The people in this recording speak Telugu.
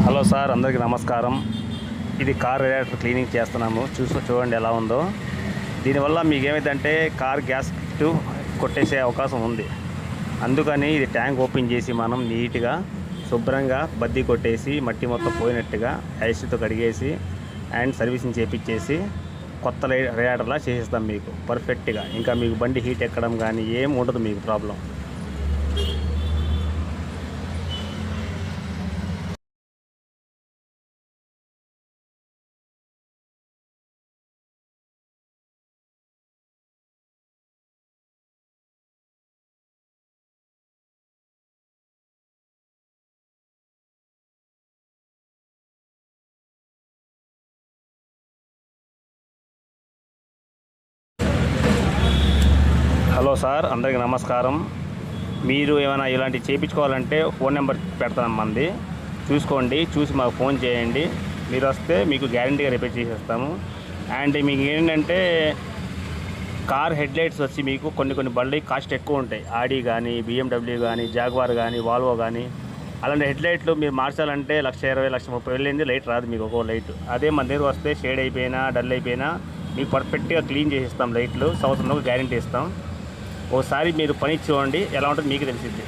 హలో సార్, అందరికీ నమస్కారం. ఇది కార్ రేడియేటర్ క్లీనింగ్ చేస్తున్నాము. చూడండి ఎలా ఉందో. దీనివల్ల మీకు ఏమైందంటే కార్ గ్యాస్ కొట్టేసే అవకాశం ఉంది. అందుకని ఇది ట్యాంక్ ఓపెన్ చేసి మనం నీట్గా శుభ్రంగా బద్దీ కొట్టేసి మట్టి మొత్తం పోయినట్టుగా ఐస్తో కడిగేసి అండ్ సర్వీసింగ్ చేయించేసి కొత్త రేడియేటర్లా చేసేస్తాం మీకు పర్ఫెక్ట్గా. ఇంకా మీకు బండి హీట్ ఎక్కడం కానీ ఏం ఉండదు మీకు ప్రాబ్లం. హలో సార్, అందరికీ నమస్కారం. మీరు ఏమైనా ఇలాంటివి చేయించుకోవాలంటే ఫోన్ నెంబర్ పెడతాం మంది, చూసుకోండి. చూసి మాకు ఫోన్ చేయండి. మీరు వస్తే మీకు గ్యారంటీగా రిపేర్ చేసేస్తాము. అండ్ మీకు ఏంటంటే కార్ హెడ్లైట్స్ వచ్చి మీకు కొన్ని బళ్ళు కాస్ట్ ఎక్కువ ఉంటాయి. ఆడి కానీ, BMW కానీ, జాగ్వార్ కానీ, వాల్వో కానీ. అలాంటి హెడ్లైట్లు మీరు మార్చాలంటే 1,20,000, 1,30,000 లైట్ రాదు మీకు ఒక్కో లైట్. అదే మన దగ్గర వస్తే షేడ్ అయిపోయినా డల్ అయిపోయినా మీకు పర్ఫెక్ట్గా క్లీన్ చేసిస్తాం. లైట్లు సంవత్సరంలో గ్యారంటీ ఇస్తాం. ఒకసారి మీరు పని చూడండి, ఎలా ఉంటుందో మీకు తెలిసిద్ది.